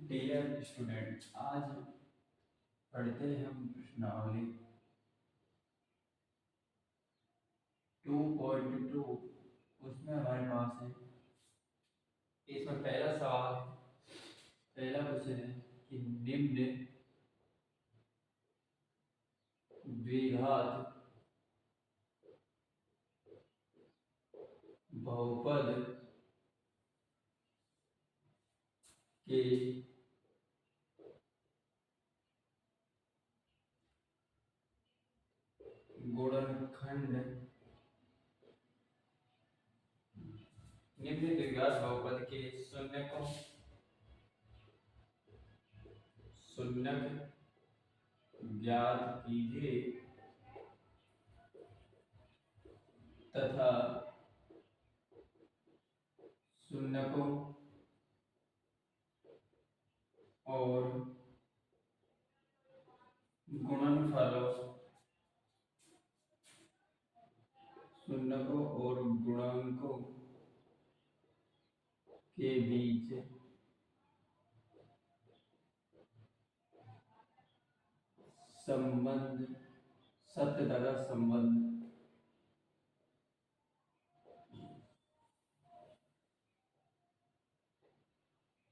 Dear student, आज पढ़ते हैं हम प्रश्नावली 2.2। उसमें हमारे पास है, इसमें पहला सवाल है, पहला क्वेश्चन है कि निम्न द्विघात बहुपद के गुणनखंड, निम्न द्विघात बहुपद के शून्यक ज्ञात कीजिए तथा शून्यकों और गुणनफलों शून्यकों और गुणांकों के बीच संबंध, सत्यता संबंध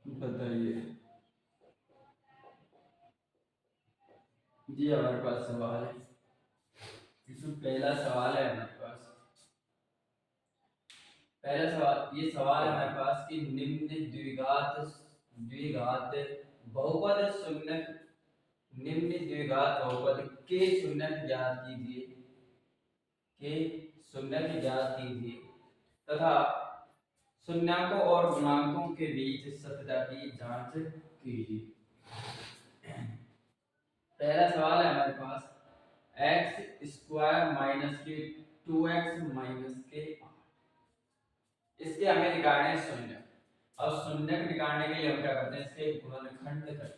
बताइए। जी हमारे पास सवाल है, इसमें पहला सवाल है हमारे पास, पहला सवाल ये सवाल है हमारे पास कि निम्न द्विघात बहुपद शून्यक, निम्न द्विघात बहुपद के शून्यक ज्ञात कीजिए, के शून्यक ज्ञात कीजिए तथा शून्यकों और गुणांकों के बीच सत्यता की जांच कीजिए। पहला सवाल है हमारे पास x स्क्वायर माइनस के 2x माइनस के 8, इसके हमें निकालने हैं शून्य। अब शून्य निकालने के लिए हम क्या करते हैं, इसके गुणनखंड करते हैं।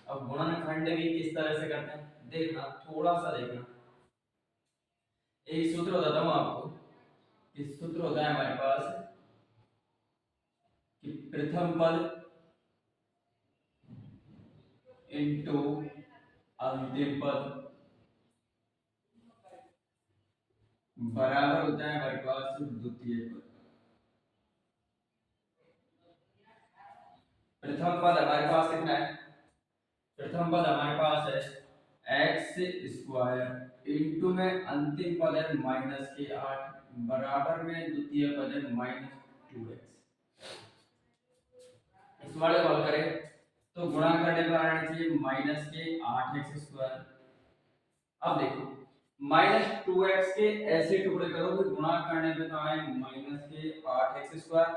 अब गुणनखंड भी किस तरह से करते हैं देखना, थोड़ा सा देखना। एक सूत्र बताता हूं आपको, इस सूत्र होता है हमारे पास कि प्रथम पद इनटू अंतिम पद बराबर होता है हमारे पास द्वितीय पद। प्रथम पद हमारे पास कितना है, प्रथम पद हमारे पास है x स्क्वायर इंटू में अंतिम पद है माइनस के 8 बराबर में द्वितीय पद है माइनस 2x। इस वाले को हल करें तो गुणा करने पर आना चाहिए माइनस के 8x स्क्वायर। अब देखो माइनस 2x के ऐसे टुकड़े करो कि गुणा करने पे तो आए माइनस के 8x स्क्वायर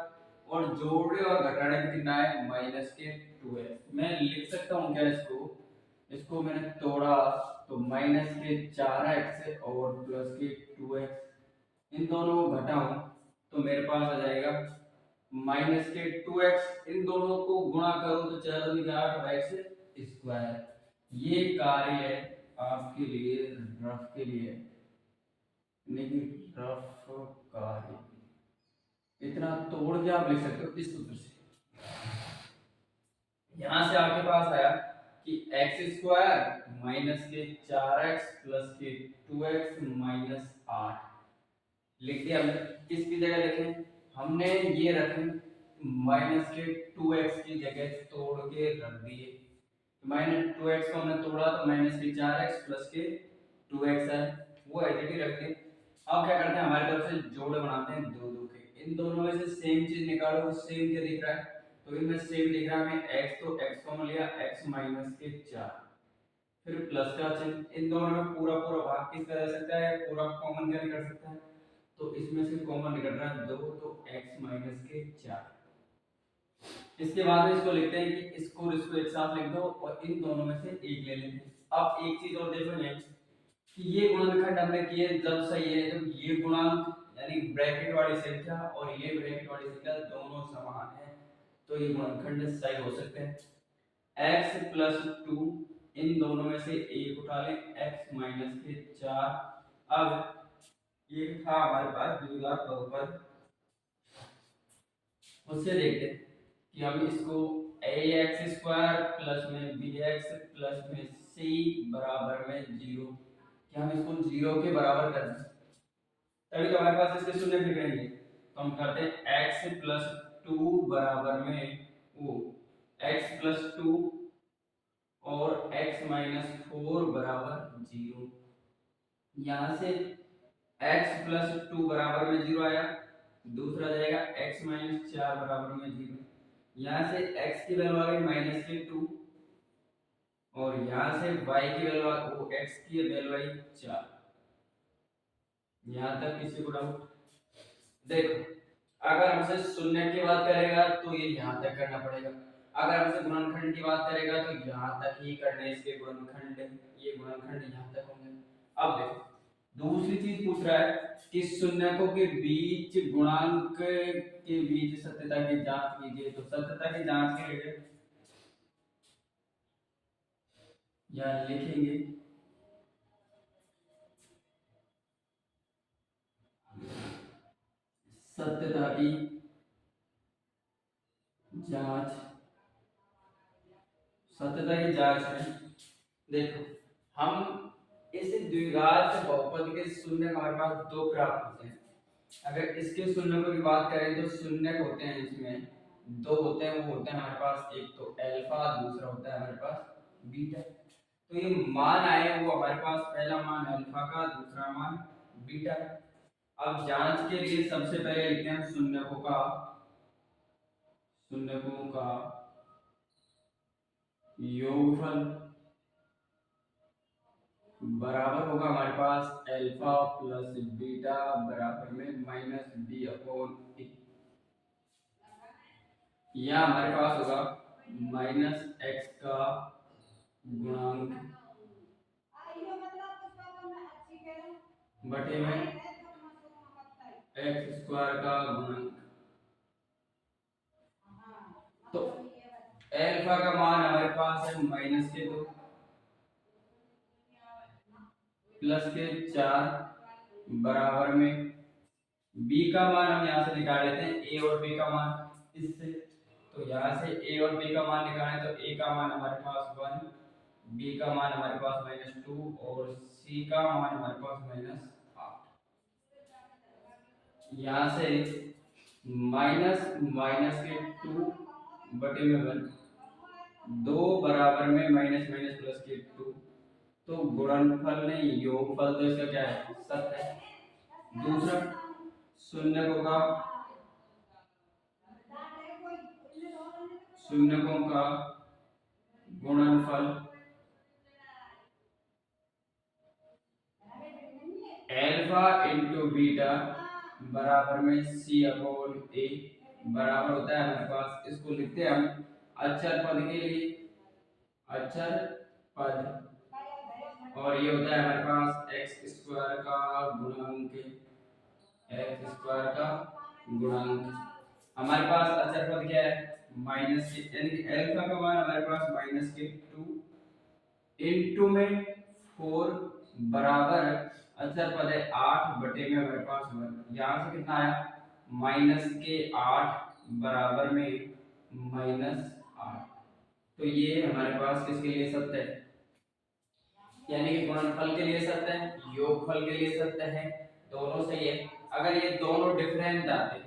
और जोड़ने और घटाने पे कितना है माइनस के 2x। मैं लिख सकता हूं क्या इसको, इसको मैंने तोड़ा तो माइनस के 4x और प्लस के 2x, इन दोनों को घटाऊं तो मेरे पास आ जाएगा माइनस के 2x, इन दोनों को गुणा करो तो 4 दूनी 8 x स्क्वायर। ये कार्य है आपके लिए, रफ के लिए, लेकिन रफ कार्य इतना तोड़ के आप लिख सकते हो इस सूत्र से। यहां से आपके पास आया कि x स्क्वायर माइनस के 4x प्लस के 2x माइनस 8 लिख दिया हमने। किसकी जगह लिखें, हमने ये रखे माइनस के 2x की जगह तोड़ के रख दिए। माइनस 2x को हमने तोड़ा तो माइनस के 4x प्लस के 2x है, वो एडिटी रख दी। अब क्या करते हैं, हमारी तरफ से जोड़ बनाते हैं दो दो के, इन दोनों में से सेम चीज निकालो, सेम क्या दिख रहा है, तो इनमें सेम दिख रहा है x, तो x कॉमन लिया x माइनस के 4, फिर प्लस का चिन्ह, इन दोनों में पूरा पूरा भाग किसका रह सकता है, पूरा कॉमन क्या निकल सकता है, तो इसमें से कॉमन निकल रहा है 2, तो x माइनस के 4। इसके बाद में इसको लिखते हैं कि इसको एक साथ लिख दो और इन दोनों में से एक ले लेंगे। अब एक चीज और देखो ये कि ये गुणनखंड हमने किए जब सही है जब ये गुणांक यानी ब्रैकेट वाली संख्या और ये ब्रैकेट वाली संख्या दोनों समान है, तो ये गुणनखंड सही हो सकते हैं। x प्लस 2, इन दोनों में से एक उठा लें, x माइनस के 4। अब ये था हमारे पास द्विघात बहुपद, उससे देखते हैं कि हम इसको ए एक्स स्क्वायर प्लस में बी एक्स प्लस में सी बराबर में 0, कि हम इसको 0 के बराबर कर दें तभी तो हमारे पास इसके शून्य निकलेंगे। तो हम करते हैं x प्लस 2 बराबर में वो x प्लस 2 और x माइनस 4 बराबर 0। यहाँ से x प्लस 2 बराबर में 0 आया, दूसरा जाएगा x माइनस 4 बराबर में 0। यहाँ से x की वैल्यू आ गई माइनस के 2 और यहाँ से y की वैल्यू वो x की वैल्यू आई 4। यहाँ तक किसी को डाउट? देखो अगर हमसे शून्य की बात करेगा तो ये यहाँ तक करना पड़ेगा, अगर हमसे गुणनखंड की बात करेगा तो यहाँ तक ही करने इसके गुणनखंड, ये गुणनखंड यहाँ तक होंगे। अब देखो दूसरी चीज पूछ रहा है कि शून्यकों के बीच गुणांक के बीच सत्यता की जांच कीजिए। तो सत्यता की जांच के लिए यहाँ लिखेंगे सत्यता की जांच। सत्यता की जांच में देखो हम इस द्विघात बहुपद के शून्य हमारे पास दो प्राप्त होते हैं। अगर इसके शून्य की बात करें तो शून्य होते हैं इसमें दो होते हैं, वो होते हैं हमारे पास एक तो अल्फा, दूसरा होता है हमारे पास बीटा। तो ये मान आए वो हमारे पास पहला मान अल्फा का, दूसरा मान बीटा। अब जांच के लिए सबसे पहले लिखते हैं शून्यकों का योगफल बराबर होगा हमारे पास अल्फा प्लस बीटा बराबर में माइनस बी अपॉन ए। या हमारे पास होगा माइनस एक्स का गुणांक बटे में एक्स स्क्वायर का गुणांक। तो अल्फा का मान हमारे पास है माइनस के 2 प्लस के 4 बराबर में बी का मान हम यहाँ से निकाल लेते हैं ए और बी का मान इससे। तो यहाँ से ए और बी का मान निकालें तो ए का मान हमारे पास 1, बी का मान हमारे पास -2 और सी का मान हमारे पास -8। यहाँ से माइनस माइनस के 2 बटे में 1, 2 बराबर में माइनस माइनस प्लस के 2। तो गुणनफल नहीं योगफल तो इसका क्या है 7 है। दूसरा शून्यकों का गुणनफल अल्फा इंटू बीटा बराबर में सी अपॉन ए बराबर होता है हमारे पास, इसको लिखते हैं हम अचर पद के लिए अचर पद, और ये होता है हमारे पास एक्स स्क्वायर का गुणांक, एक्स स्क्वायर का गुणांक। हमारे पास अचर पद क्या है माइनस के, यानी कि अल्फा का मान हमारे पास माइनस के 2 इनटू में 4 बराबर अचर पद है 8 बटे में हमारे पास 1। यहाँ से कितना आया माइनस के 8 बराबर में -8। तो ये हमारे पास किसके लिए सत्य है, यानी कि गुणनफल के लिए सत्य है, योगफल के लिए सत्य है, दोनों सही है। अगर ये दोनों डिफरेंट आते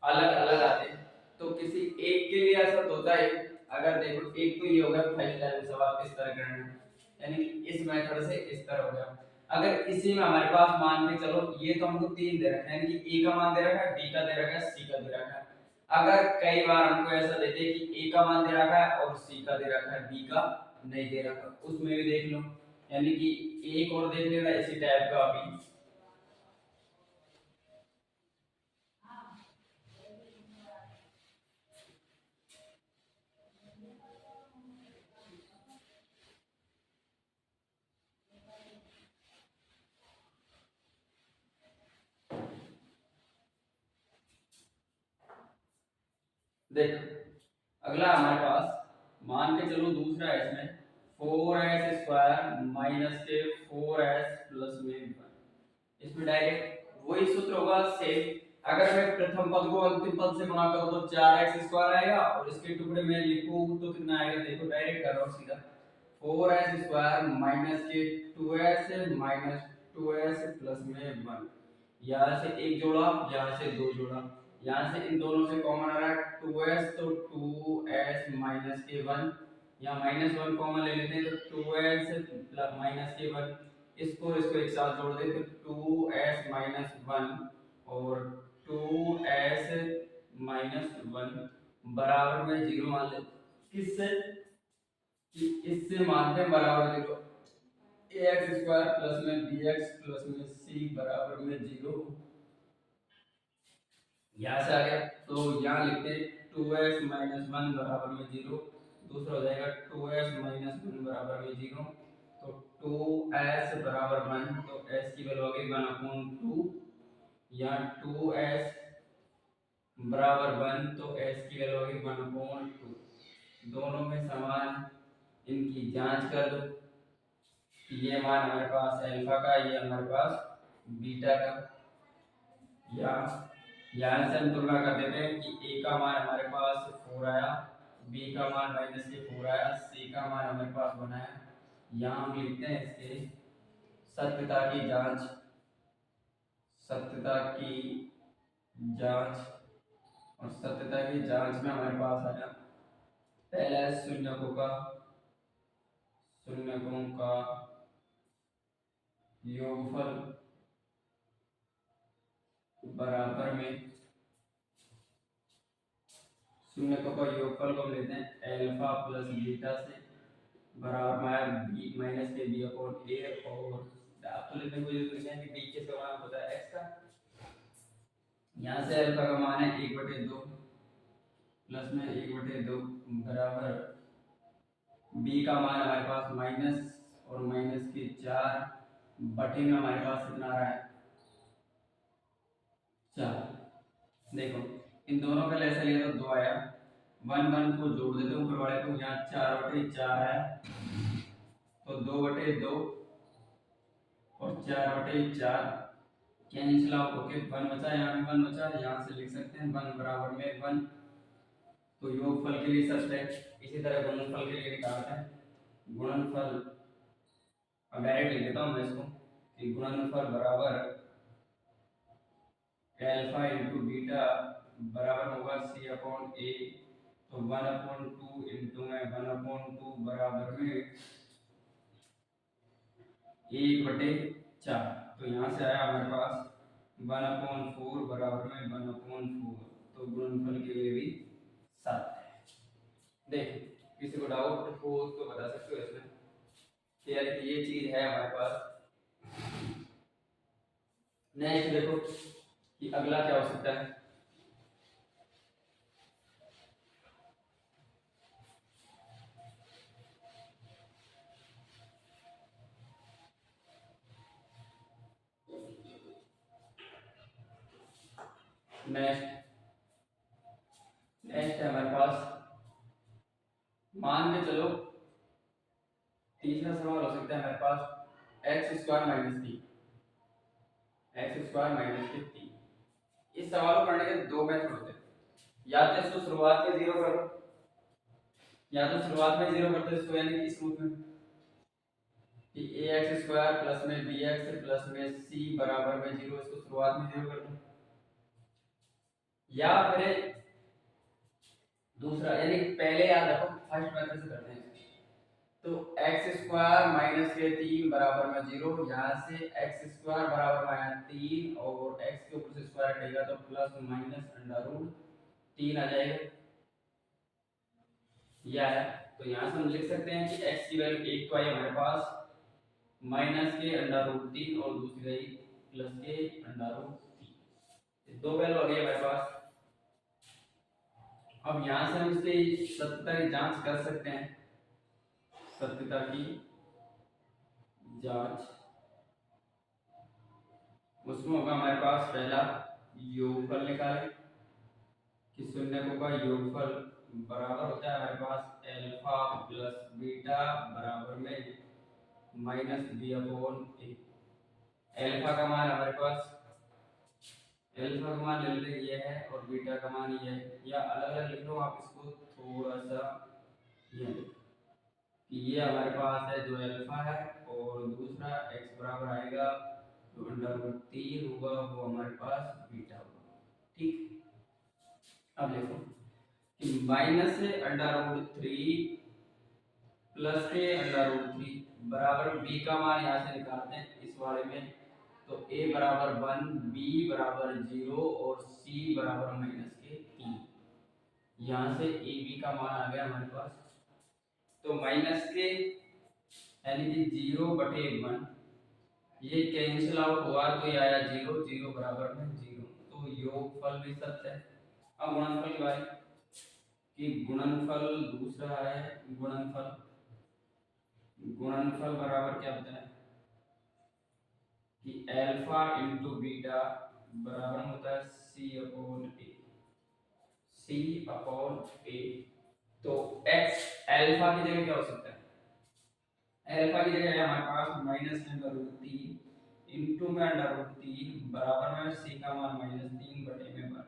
अलग अलग आते तो किसी एक के लिए ऐसा होता है। अगर देखो एक तो ये होगा फर्स्ट टाइम सवाल इस तरह करना, यानी इस मेथड से इस तरह हो गया। अगर इसी में हमारे पास मान के चलो ये तो हमको 3 दे रखा है, यानी कि ए का मान दे रखा है, बी का दे रखा है, सी का दे रखा है। अगर कई बार हमको ऐसा देते कि ए का मान दे रखा है और सी का दे रखा है, बी का नहीं दे रखा, उसमें भी देख लो, यानी कि एक और देख लेना इसी टाइप का अभी। देखो अगला हमारे पास मान के चलो दूसरा है, इसमें 4s स्क्वायर माइनस के 4s प्लस में 1। इसमें डायरेक्ट वही सूत्र होगा सेम। अगर मैं प्रथम पद को अंतिम पद से गुणा करूं तो 4x² आएगा और इसके टुकड़े में लिखूं तो कितना आएगा, देखो डायरेक्ट कर रहा हूं सीधा 4s² माइनस के 2s माइनस 2s प्लस में 1। यहाँ से एक जोड़ा, यहाँ से दो जोड़ा, यहाँ से इन दोनों से कॉमन आ रहा है 2s, तो 2s माइनस के 1, यहाँ -1 कॉमन ले लेते हैं तो 2s माइनस के 1, इसको एक साथ जोड़ दें तो 2s माइनस 1 और 2s माइनस 1 बराबर में 0 मान ले। किससे, कि इससे मानते हैं बराबर 0, ax² प्लस में bx प्लस में c बराबर में 0। यहाँ से आ गया तो यहाँ लिखते 2s माइनस 1 बराबर में 0, दूसरा हो जाएगा 2s माइनस 1 बराबर में 0, तो 2s बराबर 1, तो s की वैल्यू आ गई 1/2, यहाँ 2s बराबर 1, तो s की वैल्यू आ गई 1/2, दोनों में समान, इनकी जांच कर दो, ये मान हमारे पास अल्फा का, ये हमारे पास बीटा का, यहाँ से हम तुलना कर देते हैं कि a का मान हमारे पास 4 आया, b का मान -4 आया, c का मान हमारे पास 1 आया। यहाँ हम लिखते हैं इसके सत्यता की जांच, सत्यता की जांच, और सत्यता की जांच में हमारे पास आया पहला है शून्यकों का योगफल बराबर में, शून्यकों का योगफल को हम लेते हैं अल्फा प्लस बीटा से, बराबर में आया b माइनस के b अपॉन a, और आप तो लिखने को जरूरी है कि b किसका मान होता है x का। यहाँ से अल्फा का मान है 1/2 प्लस में 1/2 बराबर b का मान हमारे पास माइनस और माइनस के 4 बटे में हमारे पास कितना आ रहा है 4। देखो इन दोनों का लेसा लिया तो 2 आया, 1 को जोड़ देते हैं ऊपर वाले को, यहाँ 4/4 आया तो 2/2 और 4/4 कैंसिल आउट होके 1 बचा, यहाँ भी 1 बचा, यहाँ से लिख सकते हैं 1 बराबर में 1, तो योगफल के लिए सच है। इसी तरह गुणनफल के लिए निकालते हैं गुणनफल, अब डायरेक्ट लिख देता हूँ मैं इसको कि गुणनफल बराबर अल्फा इंटू बीटा बराबर होगा c अपॉन a, तो 1/2 इंटू में 1/2 बराबर में 1/4, तो यहाँ से आया हमारे पास 1/4 बराबर में 1/4, तो गुणनफल के लिए भी 7 है। देखो किसी को डाउट हो तो बता सकते हो इसमें कि यार ये चीज है हमारे पास। नेक्स्ट देखो कि अगला क्या हो सकता है, नेक्स्ट है हमारे पास, मान के चलो तीसरा सवाल हो सकता है हमारे पास x² माइनस 3, x² माइनस 3। इस सवाल को करने के दो मेथड होते हैं, या तो इसको शुरुआत में 0 कर दो, या तो शुरुआत में 0 करते इसको, यानी कि इस रूप में कि ax² प्लस में bx प्लस में c बराबर में 0, इसको शुरुआत में 0 कर दो, या फिर दूसरा, यानी पहले याद रखो फर्स्ट मेथड से करते हैं, तो x² माइनस के 3 बराबर में 0, यहाँ से x² बराबर में आया 3 और x के ऊपर से स्क्वायर हटेगा तो प्लस माइनस अंडर रूट 3 आ जाएगा, यह है। तो यहाँ से हम लिख सकते हैं कि x की वैल्यू एक तो आई हमारे पास माइनस के अंडर रूट 3 और दूसरी आई प्लस के अंडर रूट 3, दो वैल्यू आ गई हमारे पास। अब यहाँ से हम इसकी सत्यता की जांच कर सकते हैं, सत्यता की जांच उसमें होगा हमारे पास पहला योगफल निकालें कि शून्यकों का योगफल बराबर होता है हमारे पास अल्फा प्लस बीटा बराबर में minus b upon a। Alpha का मान हमारे पास अल्फा का मान ले लेते ये है और बीटा का मान ये है, या अलग अलग लिख लो आप इसको थोड़ा सा, ये देखो कि ये हमारे पास है जो अल्फा है, और दूसरा x बराबर आएगा जो √3 होगा वो हमारे पास बीटा होगा। ठीक, अब देखो कि माइनस से √3 प्लस के √3 बराबर b का मान यहाँ से निकालते हैं इस वाले में, तो a बराबर 1, b बराबर 0 और c बराबर -3। यहाँ से ए बी का मान आ गया हमारे पास, तो माइनस के यानी कि 0/1 ये कैंसिल आउट हुआ तो ये आया 0, 0 बराबर में 0, तो योगफल भी सत्य है। अब गुणनफल की बारी, कि गुणनफल दूसरा है, गुणनफल गुणनफल बराबर क्या होता है कि अल्फा इंटू बीटा बराबर होता है C/A। तो x अल्फा की जगह क्या हो सकता है, अल्फा की जगह है हमारे पास -√3 इंटू में √3 बराबर में c का मान -3/1।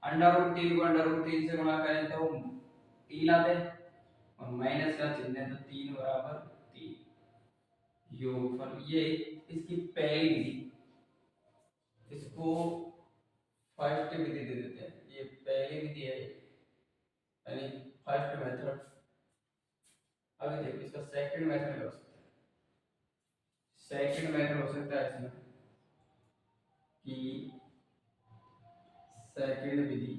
√3 को √3 से गुणा करें तो 3 आते हैं, और माइनस का चिन्ह है तो 3 बराबर 3, योगफल। ये इसकी पहली विधि, इसको फर्स्ट विधि दे देते हैं, ये पहली विधि है यानी फर्स्ट मेथड। अभी देखो इसका सेकंड मेथड हो सकता है, सेकंड मेथड हो सकता है इसमें कि सेकंड विधि,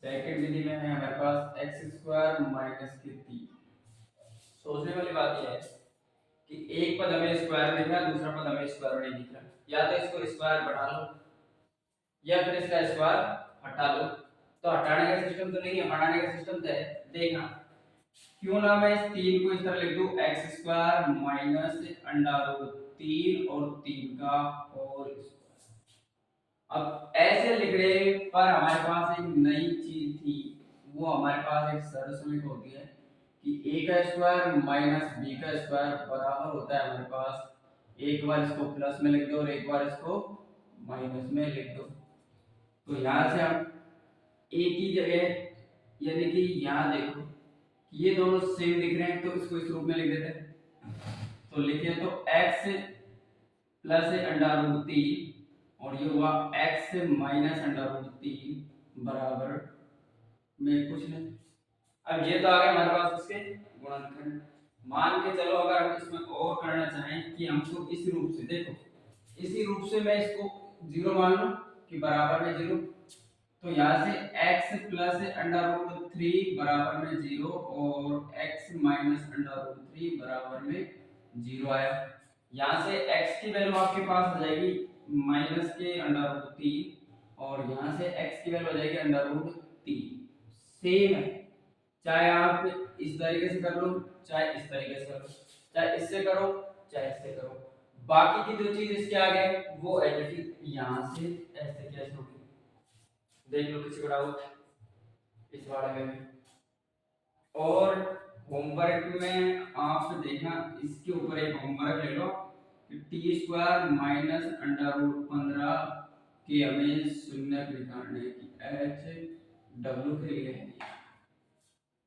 सेकंड विधि में है हमारे पास x² - 3। सोचने वाली बात यह है कि एक पद हमें स्क्वायर दिख रहा है, दूसरा पद हमें स्क्वायर नहीं दिख रहा, या तो इसको स्क्वायर बढ़ा लो या फिर इसका स्क्वायर हटा लो। तो हटाने का सिस्टम तो नहीं है, बढ़ाने का सिस्टम तो है। देखना क्यों ना मैं इस 3 को इस तरह लिख दूं x² - √3 और 3 का होल स्क्वायर। अब ऐसे लिखने पर हमारे पास एक नई चीज थी, वो हमारे पास एक सरल होती है कि a का स्क्वायर माइनस b का स्क्वायर बराबर होता है हमारे पास, एक बार इसको प्लस में लिख दो और एक बार इसको माइनस में लिख दो। तो यहाँ से हम a की जगह यानी कि यहाँ देखो ये दोनों सेम दिख रहे हैं, तो इसको इस रूप में लिख देते हैं। तो लिखिए तो x प्लस √3 और ये हुआ x माइनस √3 बराबर में कुछ नहीं। अब ये तो आ गया हमारे पास उसके गुणनखंड। मान के चलो अगर हम इसमें और करना चाहें कि हमको इस रूप से, देखो इसी रूप से मैं इसको 0 मान लूं कि बराबर में 0, तो यहाँ से x प्लस √3 बराबर में 0 और x माइनस √3 बराबर में 0 आया। यहाँ से x की वैल्यू आपके पास हो जाएगी माइनस के √3 और यहाँ से x की वैल्यू हो जाएगी √3। सेम है, चाहे आप इस तरीके से कर लो चाहे इस तरीके से करो, चाहे इससे करो चाहे इससे करो, बाकी की जो चीज इसके आगे वो है कि यहाँ से ऐसे कैसे होगी। देख लो किसी को डाउट इस बारे में। और होमवर्क में आप देखना इसके ऊपर एक होमवर्क ले लो कि t² माइनस √15 के हमें शून्य निकालने की HW के लिए है।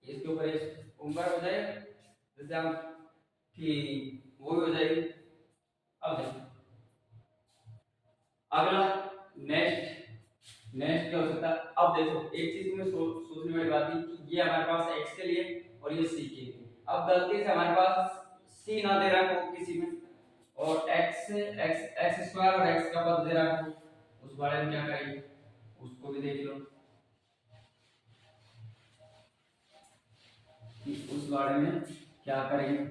इसके ऊपर एक होमवर्क हो जाएगा, जैसे हम कि वो भी हो जाएगी। अब देखो अगला नेक्स्ट क्या हो सकता है। अब देखो एक चीज तुम्हें सोचने वाली बात है कि ये हमारे पास x के लिए और ये c के लिए। अब गलती से हमारे पास c ना दे रहा है किसी में, और x² और x का पद दे रहा है, उस बारे में क्या करेंगे उसको भी देख लो कि उस बारे में क्या करेंगे,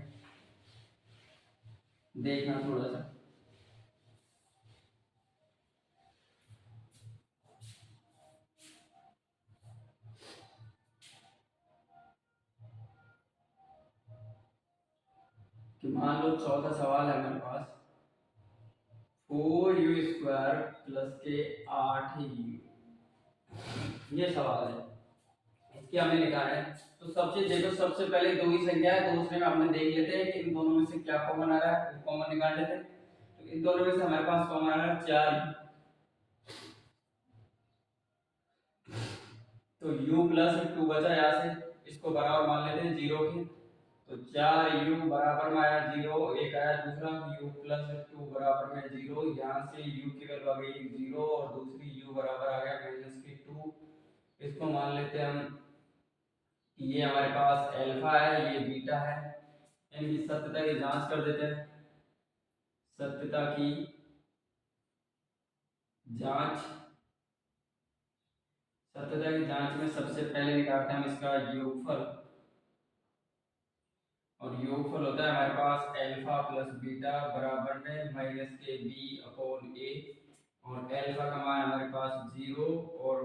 देखना थोड़ा सा। कि मान लो चौथा सवाल है हमारे पास 4u² प्लस के 8u, ये सवाल है, इसके हमने निकाला है। तो सबसे देखो सबसे पहले दो ही संख्या है, तो उसमें हमने देख लेते हैं कि इन दोनों में से क्या कॉमन आ रहा है, कॉमन निकाल लेते हैं। तो इन दोनों में से हमारे पास कॉमन आ रहा है 4, तो u प्लस 2 बचा, यहाँ से इसको बराबर मान लेते हैं 0 के, तो 4u बराबर में आया 0, एक आया दूसरा u प्लस 2 बराबर में 0, यहाँ से u की वैल्यू आ गई 0 और दूसरी u बराबर आ गया माइनस के 2। इसको मान लेते हैं हम, ये हमारे पास अल्फा है, ये बीटा है, इनकी सत्यता की जांच कर देते हैं। सत्यता की जांच, सत्यता की जांच में सबसे पहले निकालते हैं हम इसका योगफल, और योगफल होता है हमारे पास अल्फा प्लस बीटा बराबर में माइनस के बी अपॉन ए, और अल्फा का मान हमारे पास 0 और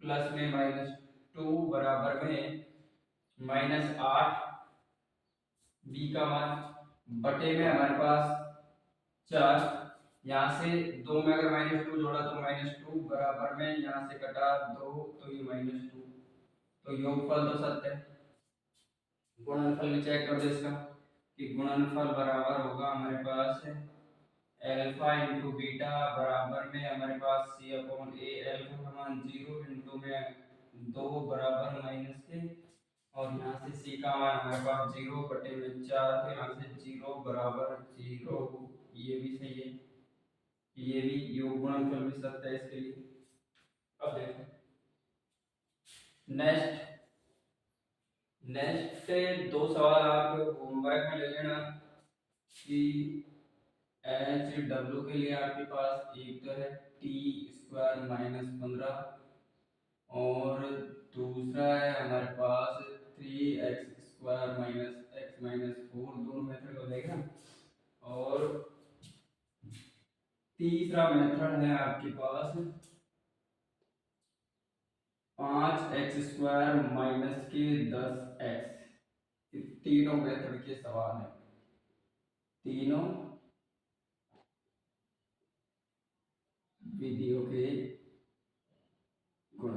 प्लस में -2 बराबर में -8, बी का मान बटे में हमारे पास 4, यहाँ से 2 में अगर -2 जोड़ा तो -2 बराबर में यहाँ से कटा 2, तो ये -2, तो योगफल तो सत्य है। गुणनफल भी चेक कर दो इसका, कि गुणनफल बराबर होगा हमारे पास अल्फा इंटू बीटा बराबर में हमारे पास सी अपॉन ए, अल्फा का मान 0 इंटू में 2 बराबर माइनस के, और यहाँ से सी का मान हमारे पास 0 बटे में 4, तो यहाँ से 0 बराबर 0, ये भी सही है, ये भी योग गुणनफल भी सत्य है इसके लिए। अब देखो नेक्स्ट दो सवाल आप होमवर्क में ले लेना, कि एच डब्ल्यू के लिए आपके पास एक तो है टी स्क्वायर -15, और दूसरा है हमारे पास 3x स्क्वायर -x-4, दोनों मेथड को देखना, और तीसरा मेथड है आपके पास 5x स्क्वायर माइनस के 10x। तीनों मेथड के सवाल है, तीनों विधियों के गुण।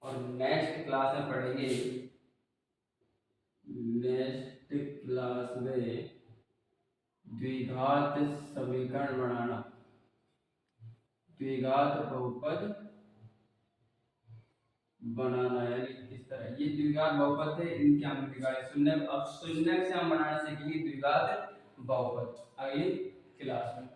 और नेक्स्ट क्लास में पढ़ेंगे, नेक्स्ट क्लास में द्विघात समीकरण बनाना, द्विघात बहुपद बनाना, यानी इस तरह ये द्विघात बहुपद है, इनके हम निकाले शून्य, अब शून्य से हम बनाना सीखेंगे द्विघात बहुपद अगली क्लास में।